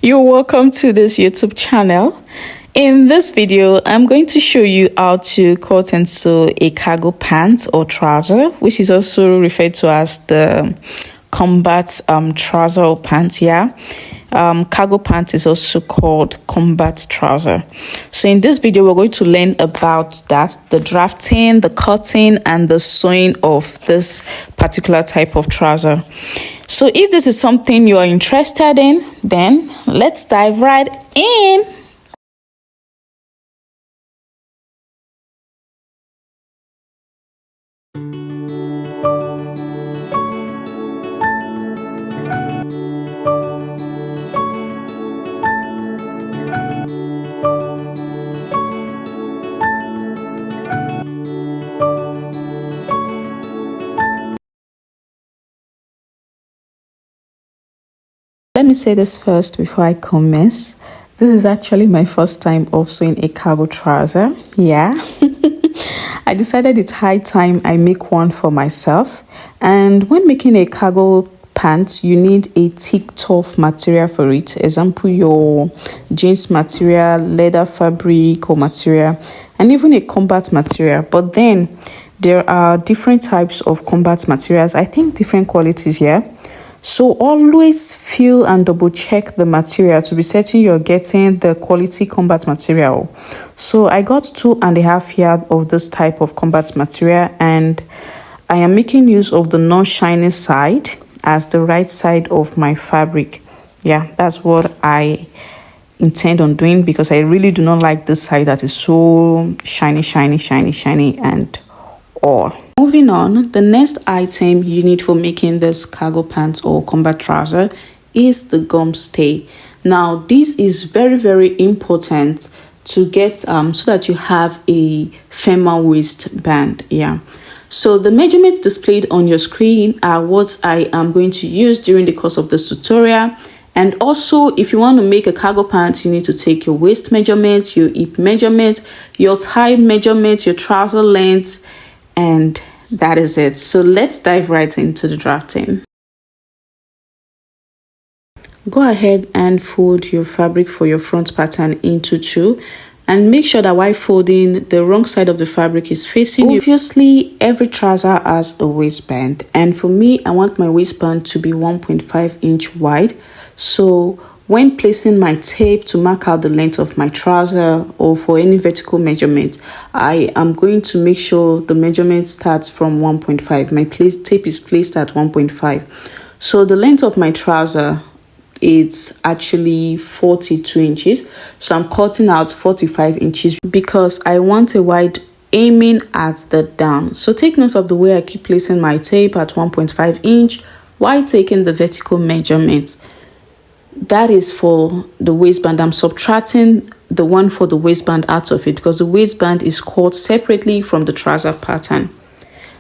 You're welcome to this YouTube channel. In this video, I'm going to show you how to cut and sew a cargo pant or trouser, which is also referred to as the combat trouser or pant. Cargo pant is also called combat trouser. So in this video, we're going to learn about that, the drafting, the cutting, and the sewing of this particular type of trouser. So if this is something you are interested in, then let's dive right in. Let me say this first before I commence. This is actually my first time of sewing a cargo trouser. I decided it's high time I make one for myself. And when making a cargo pant, you need a thick, tough material for it. Example, your jeans material, leather fabric or material, and even a combat material. But then there are different types of combat materials. I think different qualities here. So always feel and double check the material to be certain you're getting the quality combat material. So I got 2.5 yards of this type of combat material, and I am making use of the non-shiny side as the right side of my fabric. That's what I intend on doing, because I really do not like this side that is so shiny and all. Moving on, the next item you need for making this cargo pants or combat trouser is the gum stay. Now this is very important to get so that you have a firmer waistband. So the measurements displayed on your screen are what I am going to use during the course of this tutorial. And also, if you want to make a cargo pant, you need to take your waist measurement, your hip measurement, your thigh measurement, your trouser length, and that is it. So let's dive right into the drafting. Go ahead and fold your fabric for your front pattern into two, and make sure that while folding, the wrong side of the fabric is facing you. Obviously, every trouser has a waistband, and for me, I want my waistband to be 1.5 inch wide. So when placing my tape to mark out the length of my trouser or for any vertical measurement, I am going to make sure the measurement starts from 1.5. My tape is placed at 1.5. So the length of my trouser, it's actually 42 inches. So I'm cutting out 45 inches because I want a wide aiming at the down. So take note of the way I keep placing my tape at 1.5 inch while taking the vertical measurement. That is for the waistband. I'm subtracting the one for the waistband out of it because the waistband is cut separately from the trouser pattern.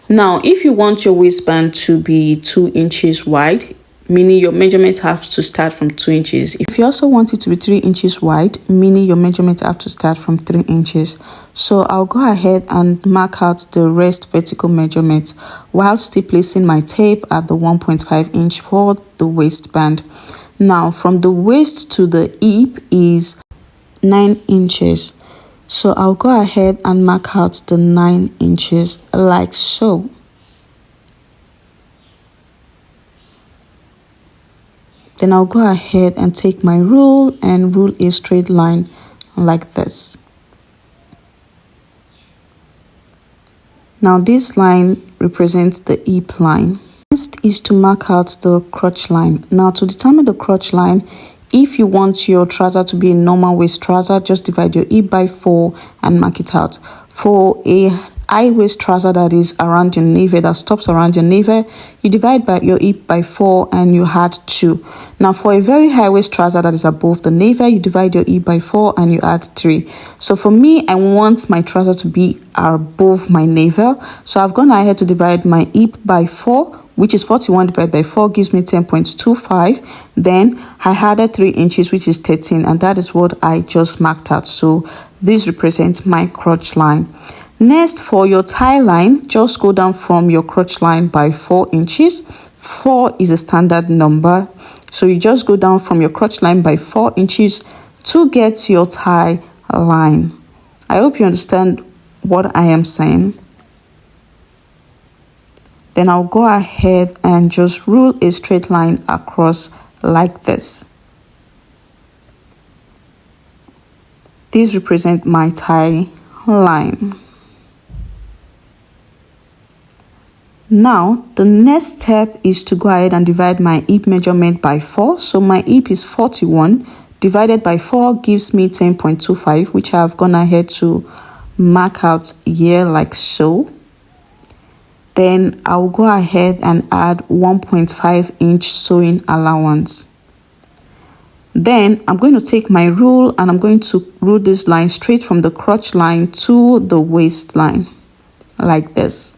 Now, if you want your waistband to be 2 inches wide, meaning your measurement has to start from 2 inches. If you also want it to be 3 inches wide, meaning your measurement have to start from 3 inches. So I'll go ahead and mark out the rest vertical measurement while still placing my tape at the 1.5 inch for the waistband. Now, from the waist to the hip is 9 inches. So I'll go ahead and mark out the 9 inches like so. Then I'll go ahead and take my rule and rule a straight line like this. Now this line represents the hip line. Next is to mark out the crotch line. Now to determine the crotch line, if you want your trouser to be a normal waist trouser, just divide your hip by 4 and mark it out. For a high waist trouser that is around your navel, that stops around your navel, you divide by your hip by 4 and you add 2. Now for a very high waist trouser that is above the navel, you divide your hip by 4 and you add 3. So for me, I want my trouser to be above my navel, so I've gone ahead to divide my hip by 4, which is 41 divided by 4 gives me 10.25. Then I added 3 inches, which is 13, and that is what I just marked out. So this represents my crotch line. Next, for your thigh line, just go down from your crotch line by 4 inches. 4 is a standard number. So you just go down from your crotch line by 4 inches to get your thigh line. I hope you understand what I am saying. Then I'll go ahead and just rule a straight line across like this. These represent my thigh line. Now, the next step is to go ahead and divide my hip measurement by 4. So my hip is 41. Divided by 4 gives me 10.25, which I have gone ahead to mark out here like so. Then I'll go ahead and add 1.5 inch sewing allowance. Then I'm going to take my rule and I'm going to rule this line straight from the crotch line to the waistline, like this.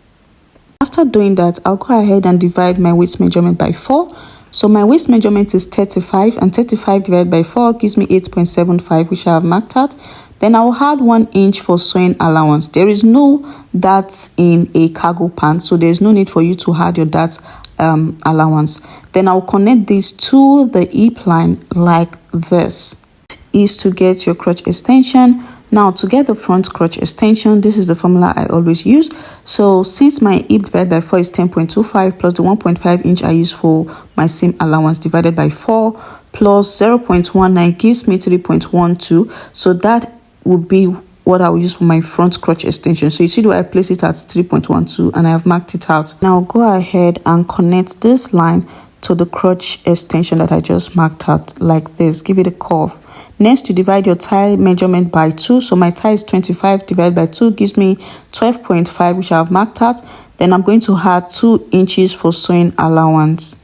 After doing that, I'll go ahead and divide my waist measurement by 4. So my waist measurement is 35, and 35 divided by 4 gives me 8.75, which I have marked out. Then I'll add 1 inch for sewing allowance. There is no darts in a cargo pant, so there's no need for you to add your darts allowance. Then I'll connect this to the hip line like this. Is to get your crotch extension. Now, to get the front crotch extension, this is the formula I always use. So since my hip divided by 4 is 10.25 plus the 1.5 inch I use for my seam allowance divided by 4 plus 0.19 gives me 3.12. So that would be what I will use for my front crotch extension. So you see the way I place it at 3.12 and I have marked it out. Now go ahead and connect this line to the crotch extension that I just marked out like this. Give it a curve. Next, you divide your thigh measurement by 2. So my thigh is 25 divided by 2 gives me 12.5, which I have marked out. Then I'm going to add 2 inches for sewing allowance.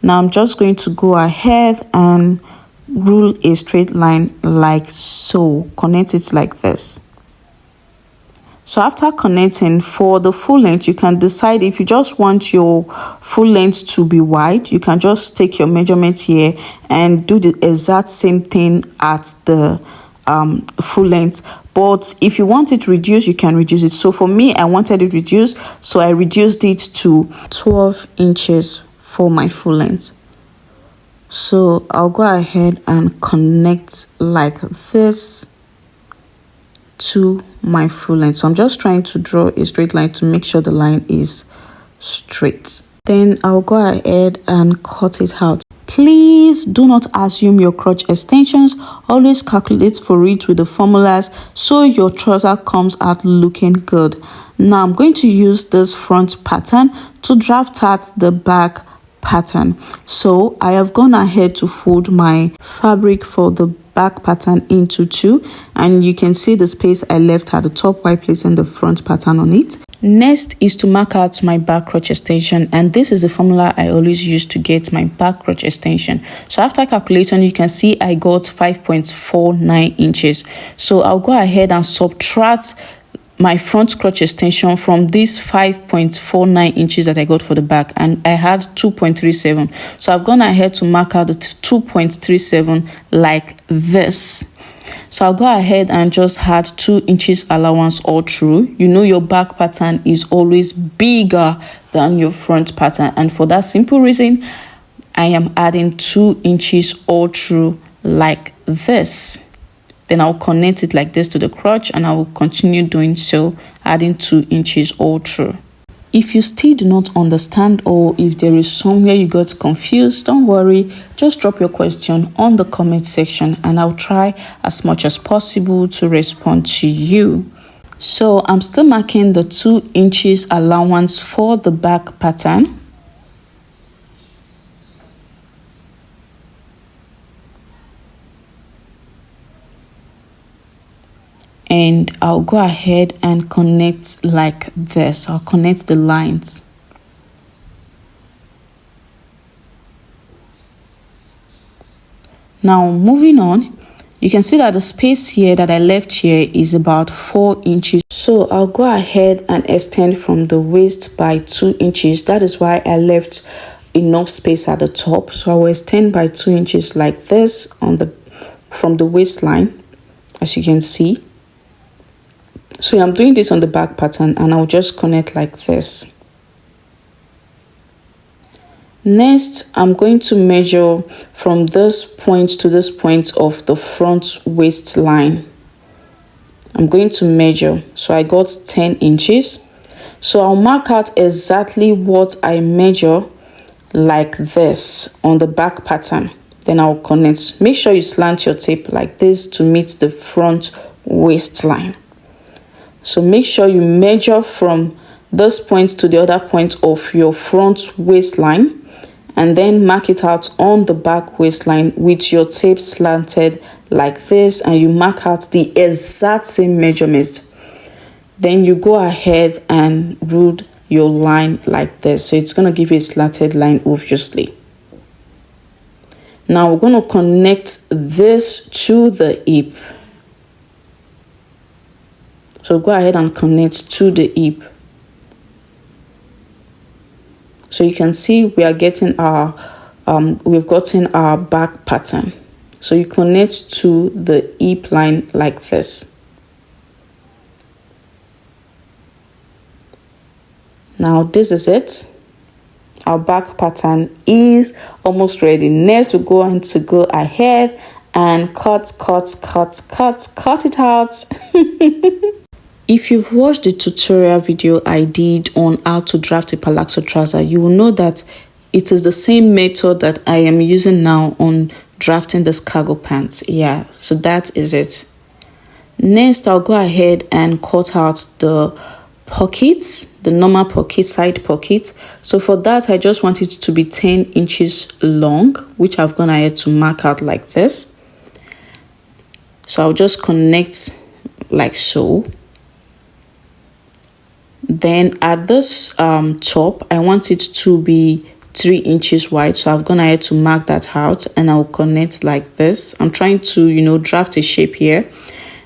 Now I'm just going to go ahead and rule a straight line like so. Connect it like this. So after connecting, for the full length, you can decide if you just want your full length to be wide. You can just take your measurement here and do the exact same thing at the full length. But if you want it reduced, you can reduce it. So for me, I wanted it reduced, so I reduced it to 12 inches for my full length. So I'll go ahead and connect like this to my full length. So I'm just trying to draw a straight line to make sure the line is straight. Then I'll go ahead and cut it out. Please do not assume your crotch extensions. Always calculate for it with the formulas so your trouser comes out looking good. Now I'm going to use this front pattern to draft out the back pattern. So I have gone ahead to fold my fabric for the back pattern into 2, and you can see the space I left at the top while placing the front pattern on it. Next is to mark out my back crotch extension, and this is the formula I always use to get my back crotch extension. So after calculating, you can see I got 5.49 inches. So I'll go ahead and subtract my front crotch extension from this 5.49 inches that I got for the back, and I had 2.37. So I've gone ahead to mark out the 2.37 like this. So I'll go ahead and just add 2 inches allowance all through. You know your back pattern is always bigger than your front pattern, and for that simple reason, I am adding 2 inches all through like this. Then I'll connect it like this to the crotch, and I will continue doing so, adding 2 inches all through. If you still do not understand, or if there is somewhere you got confused, don't worry, just drop your question on the comment section and I'll try as much as possible to respond to you. So I'm still marking the 2 inches allowance for the back pattern. And I'll go ahead and connect like this. I'll connect the lines. Now moving on, you can see that the space here that I left here is about 4 inches. So I'll go ahead and extend from the waist by 2 inches. That is why I left enough space at the top. So I will extend by 2 inches like this from the waistline, as you can see. So I'm doing this on the back pattern, and I'll just connect like this. Next, I'm going to measure from this point to this point of the front waistline. I'm going to measure. So I got 10 inches. So I'll mark out exactly what I measure like this on the back pattern. Then I'll connect. Make sure you slant your tape like this to meet the front waistline. So make sure you measure from this point to the other point of your front waistline, and then mark it out on the back waistline with your tape slanted like this, and you mark out the exact same measurement. Then you go ahead and rule your line like this. So it's going to give you a slanted line, obviously. Now we're going to connect this to the hip. So go ahead and connect to the hip. So you can see we are getting our we've gotten our back pattern. So you connect to the hip line like this. Now this is it. Our back pattern is almost ready. Next, we're going to go ahead and cut it out. If you've watched the tutorial video I did on how to draft a palazzo trouser, you will know that it is the same method that I am using now on drafting this cargo pants. Yeah, so that is it. Next, I'll go ahead and cut out the pockets, the normal pocket, side pocket. So for that, I just want it to be 10 inches long, which I've gone ahead to mark out like this. So I'll just connect like so. Then at this top, I want it to be 3 inches wide. So I've gone ahead to mark that out, and I'll connect like this. I'm trying to, draft a shape here.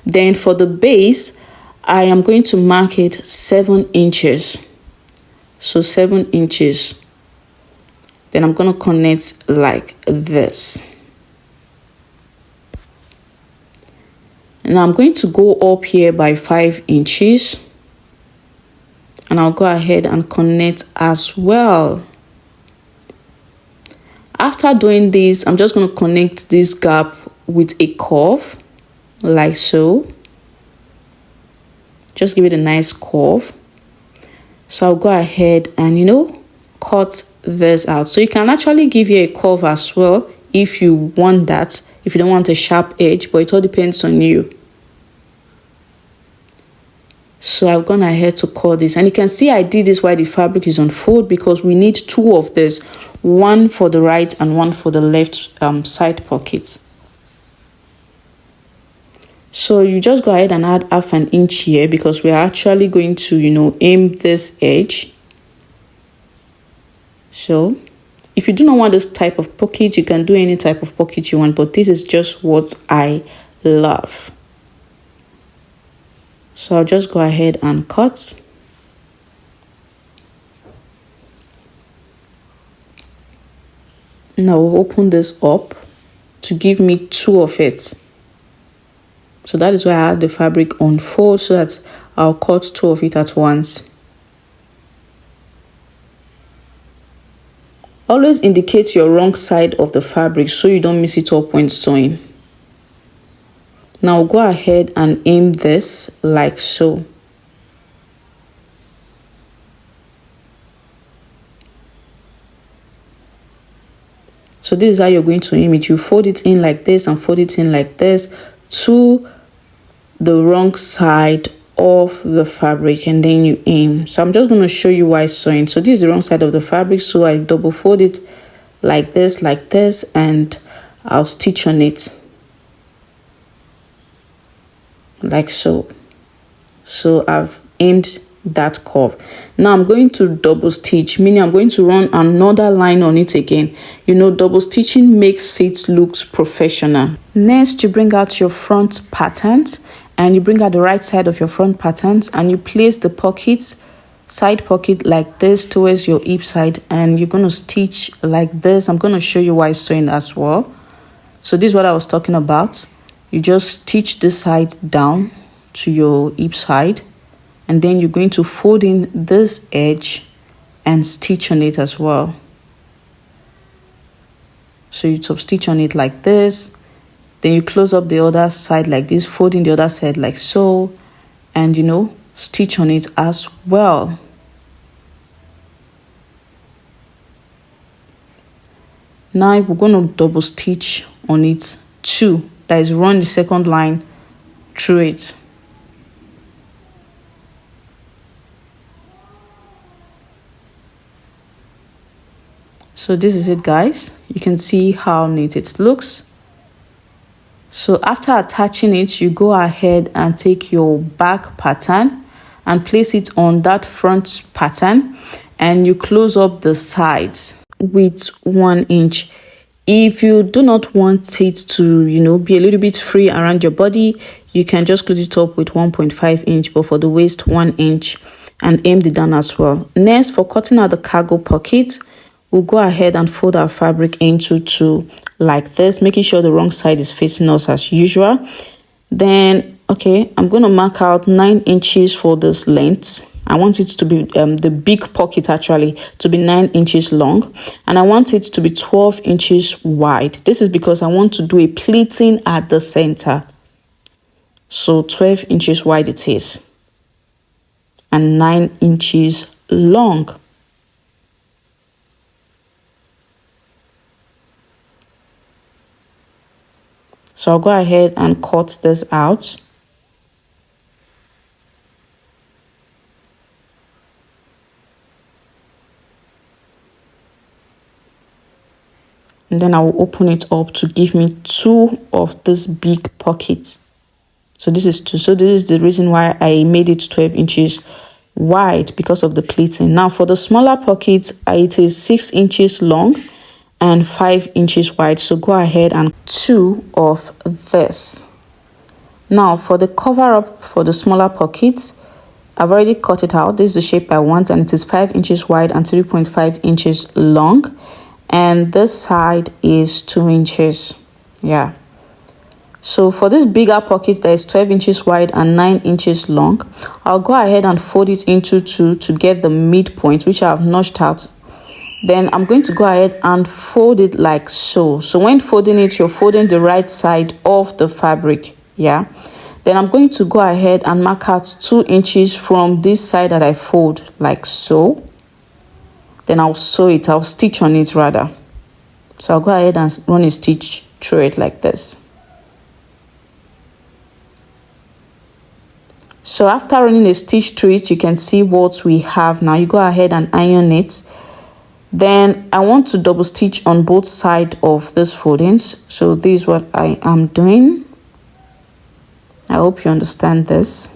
Then for the base, I am going to mark it 7 inches. So 7 inches. Then I'm going to connect like this. Now I'm going to go up here by 5 inches. And I'll go ahead and connect as well. After doing this, I'm just going to connect this gap with a curve, like so. Just give it a nice curve. So I'll go ahead and, cut this out. So you can actually give you a curve as well if you want that, if you don't want a sharp edge, but it all depends on you. So I've gone ahead to cut this, and you can see I did this while the fabric is on fold, because we need 2 of this, one for the right and one for the left side pockets. So you just go ahead and add half an inch here, because we're actually going to aim this edge. So if you do not want this type of pocket, you can do any type of pocket you want, but this is just what I love. So I'll just go ahead and cut. Now we'll open this up to give me 2 of it. So that is why I had the fabric on fold, so that I'll cut 2 of it at once. Always indicate your wrong side of the fabric so you don't mess it up when sewing. Now go ahead and aim this like so. So this is how you're going to aim it. You fold it in like this and fold it in like this to the wrong side of the fabric, and then you aim. So I'm just going to show you why sewing. So this is the wrong side of the fabric, so I double fold it like this, and I'll stitch on it. Like so. So I've aimed that curve. Now I'm going to double stitch, meaning I'm going to run another line on it again. Double stitching makes it look professional. Next, you bring out your front patterns, and you bring out the right side of your front patterns, and you place the pockets, side pocket like this towards your hip side, and you're going to stitch like this. I'm going to show you why sewing as well. So this is what I was talking about. You just stitch this side down to your hip side, and then you're going to fold in this edge and stitch on it as well. So you top stitch on it like this. Then you close up the other side like this, folding the other side like so, and stitch on it as well. Now we're going to double stitch on it too. That is, run the second line through it. So this is it, guys. You can see how neat it looks. So after attaching it, you go ahead and take your back pattern and place it on that front pattern, and you close up the sides with 1 inch. If you do not want it to be a little bit free around your body, you can just close it up with 1.5 inch, but for the waist 1 inch, and aim the down as well. Next, for cutting out the cargo pocket, we'll go ahead and fold our fabric into 2 like this, making sure the wrong side is facing us as usual. Then I'm going to mark out 9 inches for this length. I want it to be the big pocket actually to be 9 inches long, and I want it to be 12 inches wide. This is because I want to do a pleating at the center. So 12 inches wide it is, and 9 inches long. So I'll go ahead and cut this out. And then I will open it up to give me 2 of this big pockets. So this is 2. So this is the reason why I made it 12 inches wide, because of the pleating. Now for the smaller pockets, it is 6 inches long and 5 inches wide. So go ahead and 2 of this. Now for the cover up for the smaller pockets, I've already cut it out. This is the shape I want, and it is 5 inches wide and 3.5 inches long, and this side is 2 inches. So for this bigger pocket that is 12 inches wide and 9 inches long, I'll go ahead and fold it into 2 to get the midpoint, which I have notched out. Then I'm going to go ahead and fold it like so. So when folding it, you're folding the right side of the fabric. Then I'm going to go ahead and mark out 2 inches from this side that I fold like so. Then I'll sew it, I'll stitch on it rather. So I'll go ahead and run a stitch through it like this. So after running a stitch through it, you can see what we have now. You go ahead and iron it. Then I want to double stitch on both sides of this foldings. So this is what I am doing. I hope you understand this.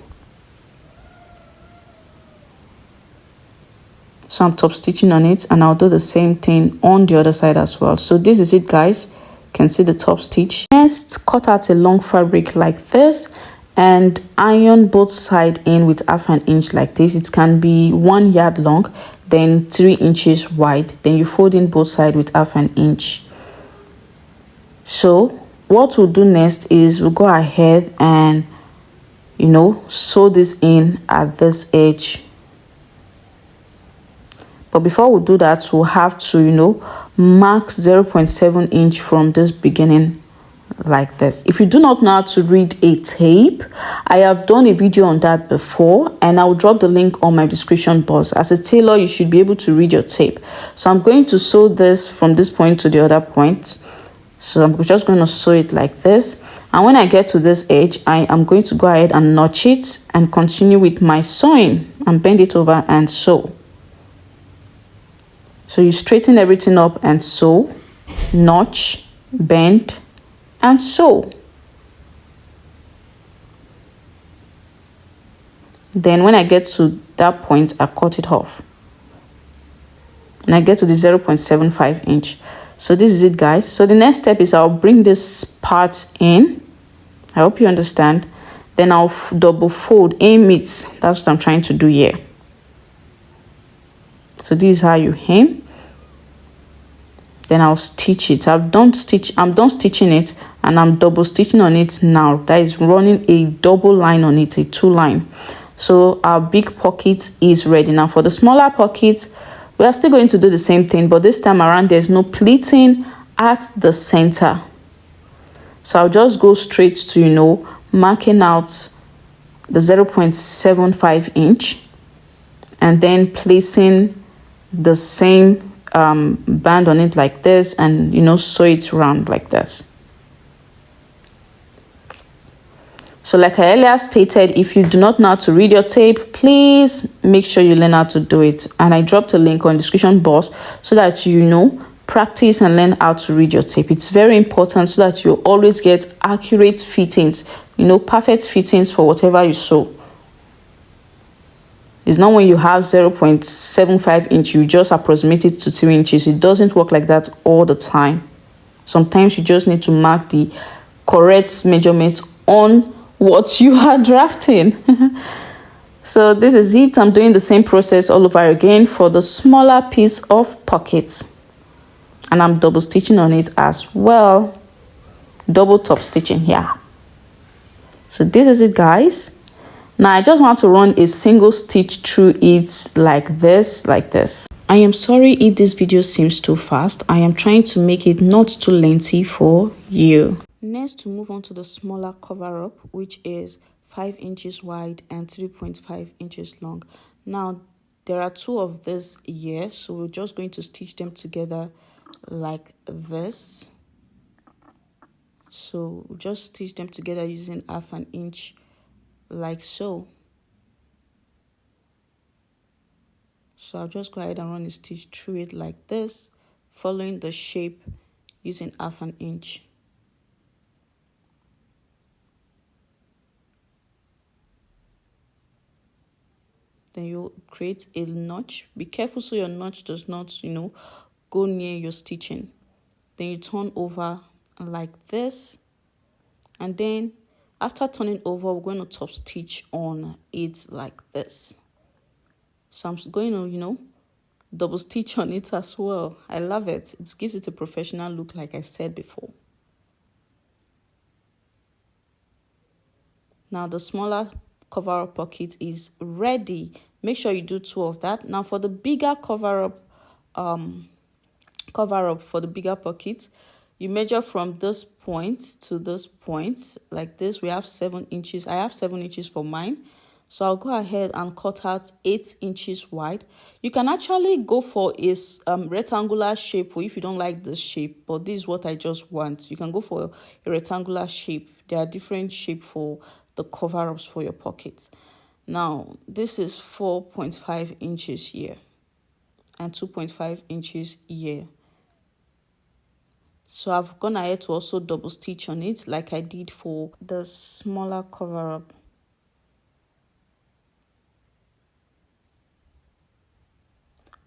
So I'm top stitching on it, and I'll do the same thing on the other side as well. So this is it, guys. You can see the top stitch. Next, cut out a long fabric like this and iron both sides in with 1/2 inch like this. It can be 1 yard long, then 3 inches wide. Then you fold in both sides with 1/2 inch. So what we'll do next is we'll go ahead and sew this in at this edge. But before we do that, we'll have to mark 0.7 inch from this beginning like this. If you do not know how to read a tape, I have done a video on that before, and I'll drop the link on my description box. As a tailor, you should be able to read your tape. So I'm going to sew this from this point to the other point. So I'm just going to sew it like this, and when I get to this edge, I am going to go ahead and notch it and continue with my sewing and bend it over and sew. So you straighten everything up and sew, notch, bend, and sew. Then when I get to that point, I cut it off. And I get to the 0.75 inch. So this is it, guys. So the next step is I'll bring this part in. I hope you understand. Then I'll double fold, aim it. That's what I'm trying to do here. So this is how you aim. Then I'll stitch it. I'm done stitching it, and I'm double stitching on it now. That is running a double line on it, a 2 line. So our big pocket is ready. Now for the smaller pocket, we are still going to do the same thing, but this time around there's no pleating at the center. So I'll just go straight to, marking out the 0.75 inch and then placing the same band on it like this, and sew it round like this. So like I earlier stated, if you do not know how to read your tape, please make sure you learn how to do it. And I dropped a link on the description box so that practice and learn how to read your tape. It's very important so that you always get accurate fittings, perfect fittings for whatever you sew. It's not when you have 0.75 inch, you just approximate it to 3 inches. It doesn't work like that all the time. Sometimes you just need to mark the correct measurement on what you are drafting. So this is it. I'm doing the same process all over again for the smaller piece of pockets. And I'm double stitching on it as well. Double top stitching here. So this is it, guys. Now I just want to run a single stitch through it like this. I am sorry if this video seems too fast. I am trying to make it not too lengthy for you. Next, to move on to the smaller cover up, which is 5 inches wide and 3.5 inches long. Now there are 2 of this here, so we're just going to stitch them together like this. So we'll just stitch them together using 1/2 inch like so. So I'll just go ahead and run a stitch through it like this, following the shape using 1/2 inch. Then you create a notch. Be careful so your notch does not, go near your stitching. Then you turn over like this, and then after turning over, we're going to top stitch on it like this. So I'm going to, double stitch on it as well. I love it. It gives it a professional look, like I said before. Now the smaller cover-up pocket is ready. Make sure you do 2 of that. Now for the bigger cover-up for the bigger pocket, you measure from this point to this point like this. We have 7 inches. I have 7 inches for mine. So I'll go ahead and cut out 8 inches wide. You can actually go for a rectangular shape if you don't like this shape, but this is what I just want. You can go for a rectangular shape. There are different shapes for the cover-ups for your pockets. Now this is 4.5 inches here and 2.5 inches here. So I've gone ahead to also double stitch on it like I did for the smaller cover-up.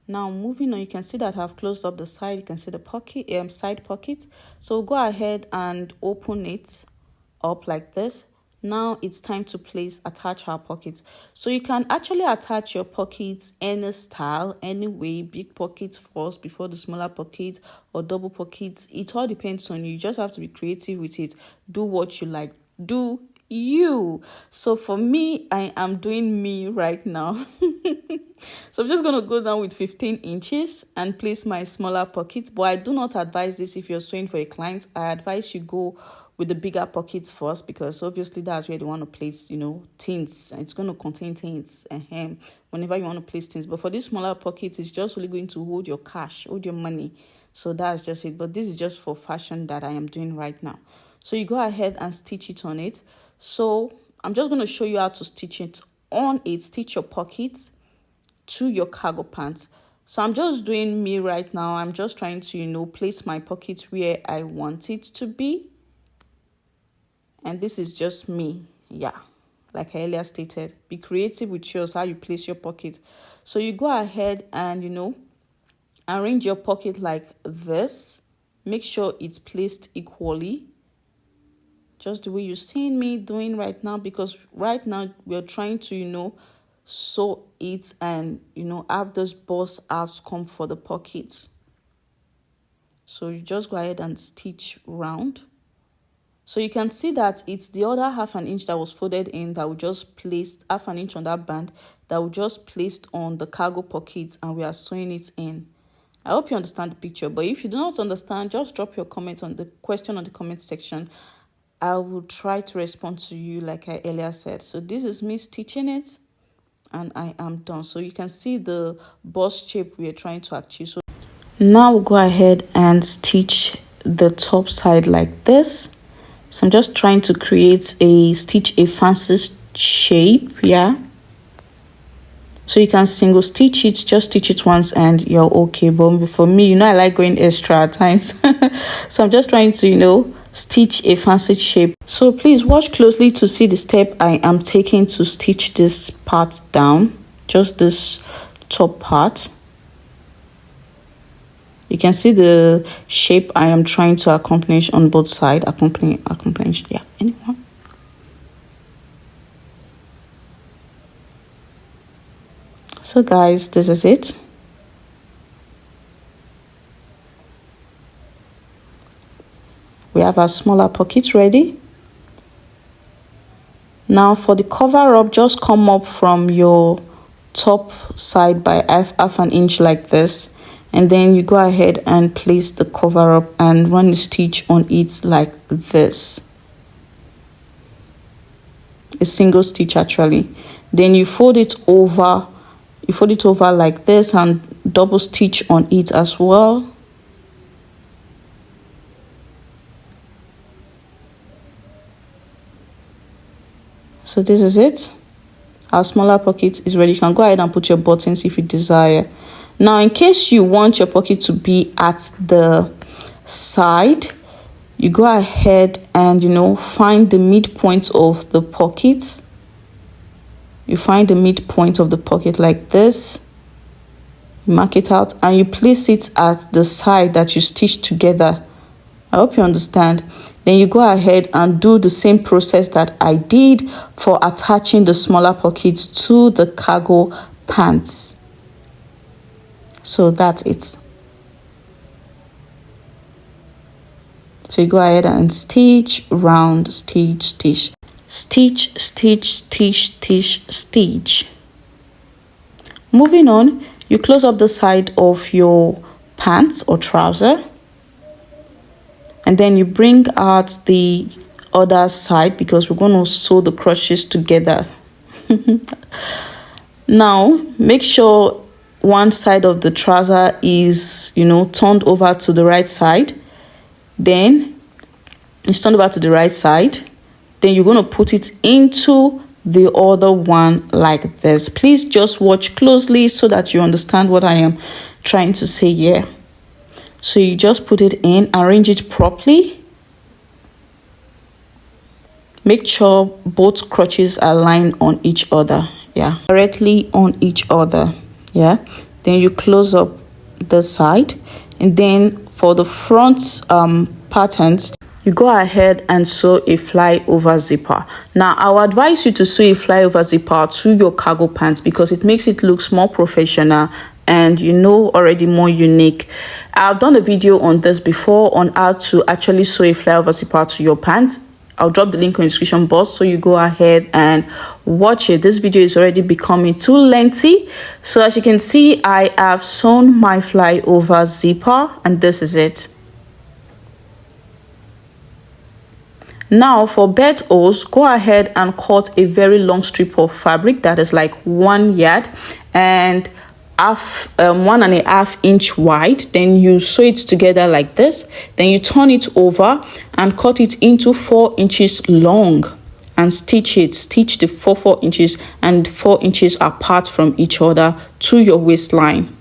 Now moving on, you can see that I've closed up the side. You can see the pocket, side pocket. So go ahead and open it up like this. Now it's time to attach our pockets. So you can actually attach your pockets any style, any way. Big pockets first before the smaller pockets, or double pockets. It all depends on you. You just have to be creative with it. Do what you like. Do you. So for me, I am doing me right now. So I'm just going to go down with 15 inches and place my smaller pockets. But I do not advise this if you're sewing for a client. I advise you go with the bigger pockets first, because obviously that's where you want to place, things. It's going to contain things whenever you want to place things. But for this smaller pockets, it's just really going to hold your cash, hold your money. So that's just it. But this is just for fashion that I am doing right now. So you go ahead and stitch it on it. So I'm just going to show you how to stitch it on it. Stitch your pockets to your cargo pants. So I'm just doing me right now. I'm just trying to, place my pockets where I want it to be. And this is just me. Yeah. Like I earlier stated, be creative with yours, how you place your pocket. So you go ahead and, arrange your pocket like this. Make sure it's placed equally. Just the way you're seeing me doing right now, because right now we're trying to, sew it and, have this bust outcome for the pockets. So you just go ahead and stitch round. So you can see that it's the other 1/2 inch that was folded in that we just placed 1/2 inch on that band that we just placed on the cargo pocket, and we are sewing it in. I hope you understand the picture, but if you do not understand, just drop your comment on the question on the comment section. I will try to respond to you like I earlier said. So this is me stitching it, and I am done. So you can see the bust shape we are trying to achieve. So now we'll go ahead and stitch the top side like this. So I'm just trying to stitch a fancy shape, yeah. So you can single stitch it, just stitch it once and you're okay. But for me, I like going extra at times. So I'm just trying to, stitch a fancy shape. So please watch closely to see the step I am taking to stitch this part down, just this top part. You can see the shape I am trying to accomplish on both sides. Accomplish, yeah, anyone. So guys, this is it. We have our smaller pocket ready. Now for the cover up, just come up from your top side by half an inch like this, and then you go ahead and place the cover up and run a stitch on it like this. A single stitch actually. Then you fold it over. You fold it over like this and double stitch on it as well. So this is it. Our smaller pocket is ready. You can go ahead and put your buttons if you desire. Now, in case you want your pocket to be at the side, you go ahead and, find the midpoint of the pocket. You find the midpoint of the pocket like this. You mark it out and you place it at the side that you stitched together. I hope you understand. Then you go ahead and do the same process that I did for attaching the smaller pockets to the cargo pants. So that's it. So you go ahead and stitch, round, stitch, stitch. Stitch, stitch, stitch, stitch, stitch. Moving on, you close up the side of your pants or trouser, and then you bring out the other side because we're going to sew the crotches together. Now make sure one side of the trouser is turned over to the right side. Then it's turned over to the right side. Then you're going to put it into the other one like this. Please just watch closely so that you understand what I am trying to say here. So you just put it in, arrange it properly. Make sure both crotches are aligned on each other, yeah, directly on each other, yeah. Then you close up the side, and then for the front patterns, you go ahead and sew a flyover zipper. Now, I will advise you to sew a flyover zipper to your cargo pants because it makes it look more professional and already more unique. I've done a video on this before on how to actually sew a flyover zipper to your pants. I'll drop the link in the description box so you go ahead and watch it. This video is already becoming too lengthy. So as you can see, I have sewn my flyover zipper and this is it. Now for belt holes, go ahead and cut a very long strip of fabric that is like 1 yard and 1.5 inch wide. Then you sew it together like this. Then you turn it over and cut it into 4 inches long and stitch the 4 inches and 4 inches apart from each other to your waistline.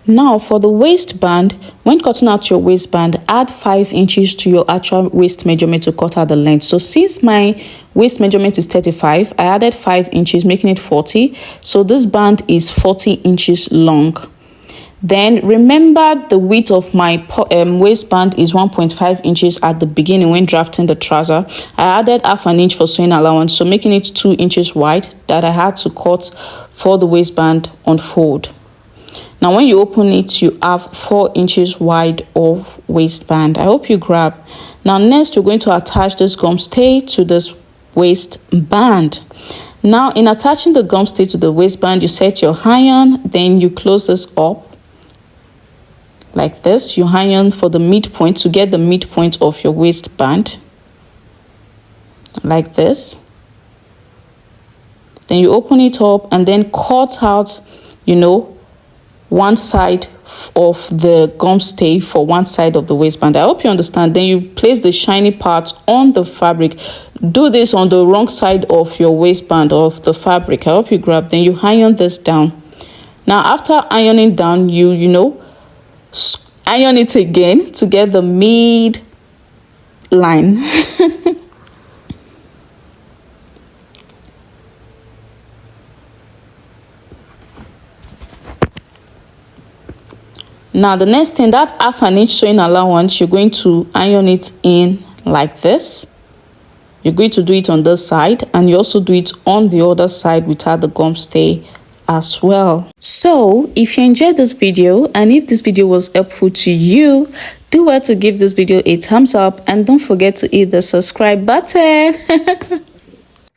Now for the waistband, when cutting out your waistband, add 5 inches to your actual waist measurement to cut out the length. So since my waist measurement is 35, I added 5 inches, making it 40. So this band is 40 inches long. Then remember the width of my waistband is 1.5 inches at the beginning when drafting the trouser. I added half an inch for sewing allowance, so making it 2 inches wide that I had to cut for the waistband unfold. Now when you open it, you have 4 inches wide of waistband. I hope you grab. Now next, we're going to attach this gum stay to this waistband. Now, in attaching the gum stay to the waistband, you set your iron, then you close this up like this. You iron for the midpoint to get the midpoint of your waistband like this. Then you open it up and then cut out, one side of the gum stay for one side of the waistband. I hope you understand. Then you place the shiny part on the fabric. Do this on the wrong side of your waistband of the fabric. I hope you grab. Then you iron this down. Now, after ironing down, you iron it again to get the mid line. Now, the next thing, that 1/2 inch sewing allowance, you're going to iron it in like this. You're going to do it on this side, and you also do it on the other side without the gum stay as well. So, if you enjoyed this video, and if this video was helpful to you, do well to give this video a thumbs up, and don't forget to hit the subscribe button.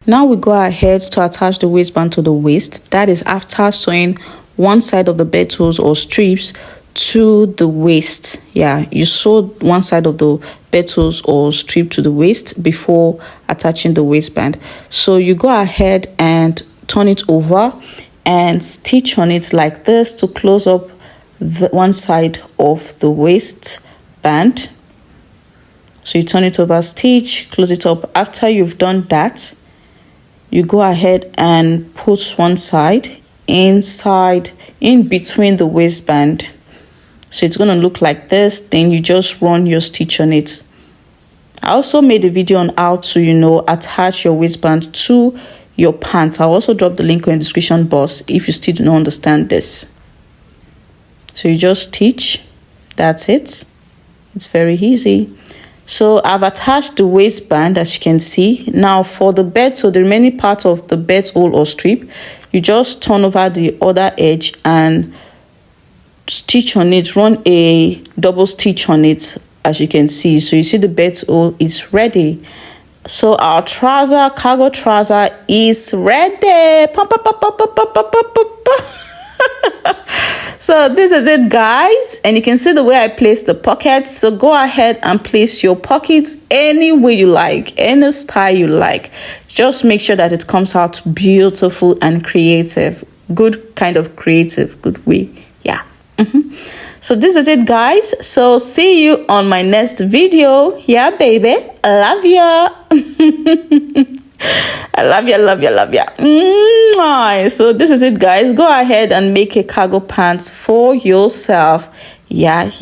Now we go ahead to attach the waistband to the waist. That is after sewing one side of the bed tools or strips to the waist. Yeah, you sew one side of the bed tools or strip to the waist before attaching the waistband. So you go ahead and turn it over and stitch on it like this to close up the one side of the waistband. So you turn it over, stitch, close it up. After you've done that, you go ahead and put one side inside in between the waistband. So it's going to look like this. Then you just run your stitch on it. I also made a video on how to, attach your waistband to your pants. I'll also drop the link in the description box if you still do not understand this. So you just stitch. That's it. It's very easy. So I've attached the waistband, as you can see. Now for the bed, so the remaining part of the bed hole or strip, you just turn over the other edge and stitch on it, run a double stitch on it, as you can see. So you see the bed hole is ready. So our trouser, cargo trouser, is ready. So this is it, guys, and you can see the way I place the pockets. So go ahead and place your pockets any way you like, any style you like. Just make sure that it comes out beautiful and creative. Good kind of creative, good way. Yeah. So this is it, guys. So see you on my next video. Yeah, baby, I love ya. I love ya. So this is it, guys. Go ahead and make a cargo pants for yourself. Yeah.